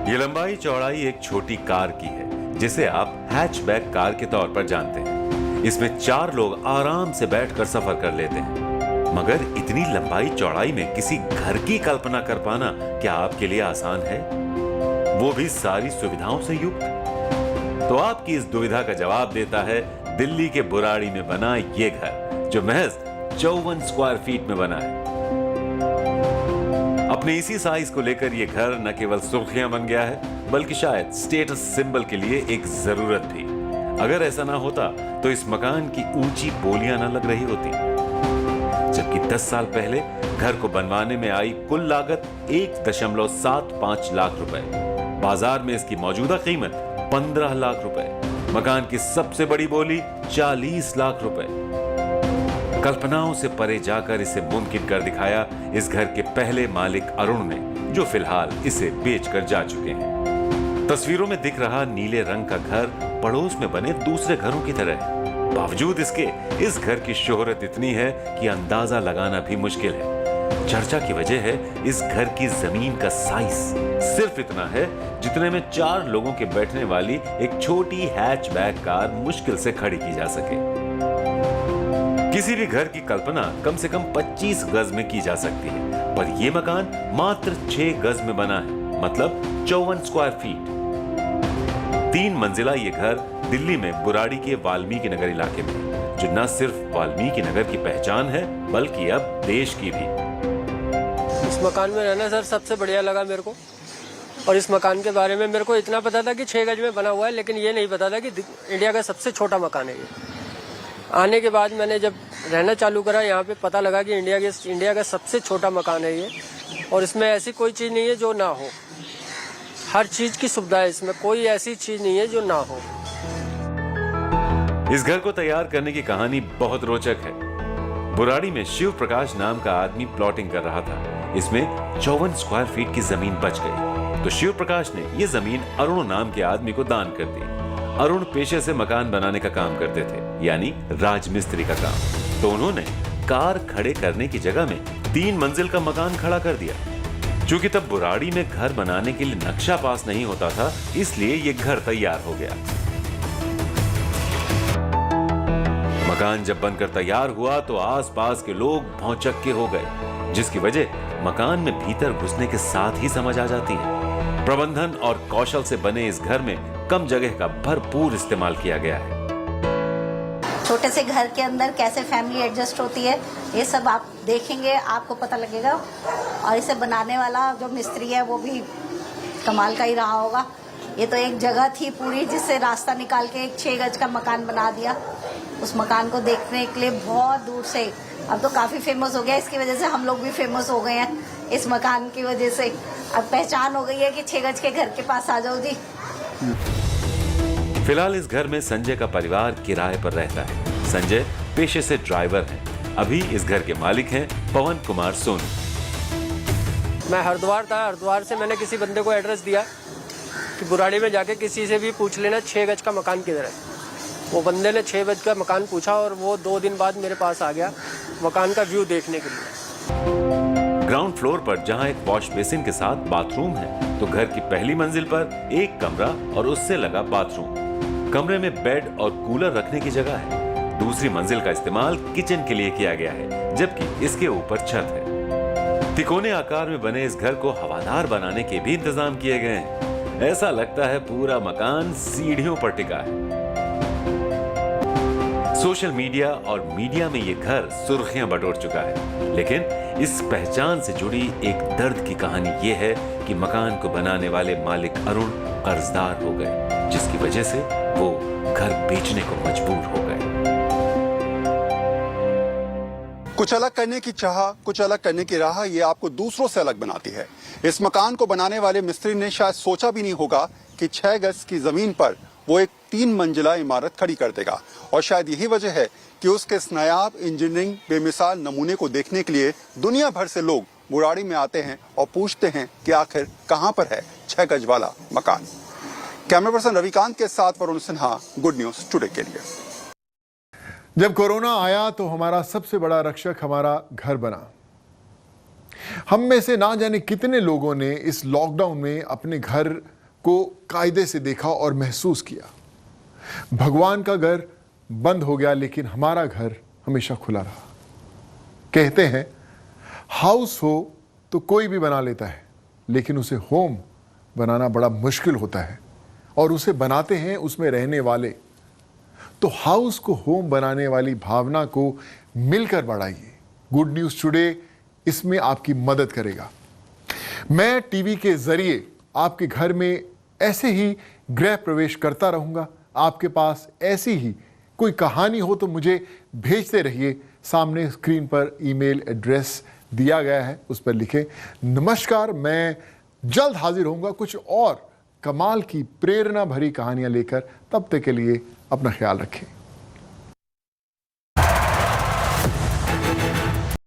ये लंबाई चौड़ाई एक छोटी कार की है, जिसे आप हैचबैक कार के तौर पर जानते हैं। इसमें 4 लोग आराम से बैठकर सफर कर लेते हैं। मगर इतनी लंबाई चौड़ाई में किसी घर की कल्पना कर पाना क्या आपके लिए आसान है, वो भी सारी सुविधाओं से युक्त? तो आपकी इस दुविधा का जवाब देता है दिल्ली के बुराड़ी में बना ये घर, जो महज 54 स्क्वायर फीट में बना है। अपने इसी साइज को लेकर ये घर न केवल सुर्खियां बन गया है, बल्कि शायद स्टेटस सिंबल के लिए एक जरूरत भी। अगर ऐसा ना होता तो इस मकान की ऊंची बोलियां ना लग रही होती। जबकि 10 साल पहले घर को बनवाने में आई कुल लागत 1.75 लाख रुपए, बाजार में इसकी मौजूदा कीमत 15 लाख रुपए, मकान की सबसे बड़ी बोली 40 लाख रुपए। कल्पनाओं से परे जाकर इसे मुमकिन कर दिखाया इस घर के पहले मालिक अरुण ने, जो फिलहाल इसे बेचकर जा चुके हैं। तस्वीरों में दिख रहा नीले रंग का घर पड़ोस में बने दूसरे घरों की तरह है। बावजूद इसके इस घर की शोहरत इतनी है कि अंदाजा लगाना भी मुश्किल है। चर्चा की वजह है इस घर की जमीन का साइज सिर्फ इतना है जितने में 4 लोगों के बैठने वाली एक छोटी हैचबैक कार मुश्किल से खड़ी की जा सके। किसी भी घर की कल्पना कम से कम 25 गज में की जा सकती है, पर यह मकान मात्र 6 गज में बना है, मतलब 54 स्क्वायर फीट। 3 मंजिला ये घर दिल्ली में बुराड़ी के वाल्मीकि नगर इलाके में, जो न सिर्फ वाल्मीकि नगर की पहचान है बल्कि अब देश की भी। इस मकान में रहना सर सबसे बढ़िया लगा मेरे को। और इस मकान के बारे में मेरे को इतना पता था कि 6 गज में बना हुआ है, लेकिन ये नहीं पता था कि इंडिया का सबसे छोटा मकान है ये। आने के बाद मैंने जब रहना चालू करा यहाँ पे, पता लगा कि इंडिया का सबसे छोटा मकान है ये, और इसमें ऐसी कोई चीज़ नहीं है जो ना हो। हर चीज़ की सुविधा है इसमें, कोई ऐसी चीज़ नहीं है जो ना हो। इस घर को तैयार करने की कहानी बहुत रोचक है। बुराड़ी में शिव प्रकाश नाम का आदमी प्लॉटिंग कर रहा था। इसमें 54 स्क्वायर फीट की जमीन बच गई, तो शिव प्रकाश ने यह जमीन अरुण नाम के आदमी को दान कर दी। अरुण पेशे से मकान बनाने का काम करते थे, यानी राजमिस्त्री का काम। तो उन्होंने कार खड़े करने की जगह में 3 मंजिल का मकान खड़ा कर दिया। क्योंकि तब बुराड़ी में घर बनाने के लिए नक्शा पास नहीं होता था, इसलिए यह घर तैयार हो गया। मकान जब बनकर तैयार हुआ तो आसपास के लोग भौचक्के हो गए, जिसकी वजह मकान में भीतर घुसने के साथ ही समझ आ जाती है। प्रबंधन और कौशल से बने इस घर में कम जगह का भरपूर इस्तेमाल किया गया है। छोटे से घर के अंदर कैसे फैमिली एडजस्ट होती है, ये सब आप देखेंगे, आपको पता लगेगा। और इसे बनाने वाला जो मिस्त्री है वो भी कमाल का ही रहा होगा। ये तो एक जगह थी पूरी जिससे रास्ता निकाल के एक 6 गज का मकान बना दिया। उस मकान को देखने के लिए बहुत दूर से, अब तो काफ़ी फेमस हो गया, इसकी वजह से हम लोग भी फेमस हो गए हैं। इस मकान की वजह से अब पहचान हो गई है कि 6 गज के घर के पास आ जाओ जी। फिलहाल इस घर में संजय का परिवार किराए पर रहता है। संजय पेशे से ड्राइवर हैं। अभी इस घर के मालिक हैं पवन कुमार सोनू। मैं हरिद्वार था, हरिद्वार से मैंने किसी बंदे को एड्रेस दिया कि बुराड़ी में जाके किसी से भी पूछ लेना 6 गज का मकान किधर है। वो बंदे ने 6 गज का मकान पूछा और वो 2 दिन बाद मेरे पास आ गया मकान का व्यू देखने के लिए। ग्राउंड फ्लोर पर जहां एक वॉश बेसिन के साथ बाथरूम है, तो घर की पहली मंजिल पर एक कमरा और उससे लगा बाथरूम। कमरे में बेड और कूलर रखने की जगह है। दूसरी मंजिल का इस्तेमाल किचन के लिए किया गया है, जबकि इसके ऊपर छत है। तिकोने आकार में बने इस घर को हवादार बनाने के भी इंतजाम किए गए हैं। ऐसा लगता है पूरा मकान सीढ़ियों पर टिका है। सोशल मीडिया और मीडिया में ये घर सुर्खियां बटोर चुका है, लेकिन इस पहचान से जुड़ी एक दर्द की कहानी ये है कि मकान को बनाने वाले मालिक अरुण कर्जदार हो गए, जिसकी वजह से वो घर बेचने को मजबूर हो गए। कुछ अलग करने की चाह, कुछ अलग करने की राह, ये आपको दूसरों से अलग बनाती है। इस मकान को बनाने वाले मिस्त्री ने शायद सोचा भी नहीं होगा कि 6 गज की जमीन पर वो एक 3 मंजिला इमारत खड़ी कर देगा। और शायद यही वजह है कि उसके इस नायाब इंजीनियरिंग बेमिसाल नमूने को देखने के लिए दुनिया भर से लोग बुराड़ी में आते हैं और पूछते हैं कि आखिर कहां पर है 6 गज वाला मकान। कैमरा पर्सन रविकांत के साथ Varun Sinha, good news today के लिए। जब कोरोना आया तो हमारा सबसे बड़ा रक्षक हमारा घर बना। हम में से ना जाने कितने लोगों ने इस लॉकडाउन में अपने घर को कायदे से देखा और महसूस किया। भगवान का घर बंद हो गया, लेकिन हमारा घर हमेशा खुला रहा। कहते हैं हाउस हो तो कोई भी बना लेता है, लेकिन उसे होम बनाना बड़ा मुश्किल होता है और उसे बनाते हैं उसमें रहने वाले। तो हाउस को होम बनाने वाली भावना को मिलकर बढ़ाइए। गुड न्यूज़ टुडे इसमें आपकी मदद करेगा। मैं टीवी के जरिए आपके घर में ऐसे ही गृह प्रवेश करता रहूंगा। आपके पास ऐसी ही कोई कहानी हो तो मुझे भेजते रहिए। सामने स्क्रीन पर ईमेल एड्रेस दिया गया है, उस पर लिखें। नमस्कार, मैं जल्द हाजिर होऊंगा कुछ और कमाल की प्रेरणा भरी कहानियां लेकर। तब तक के लिए अपना ख्याल रखें।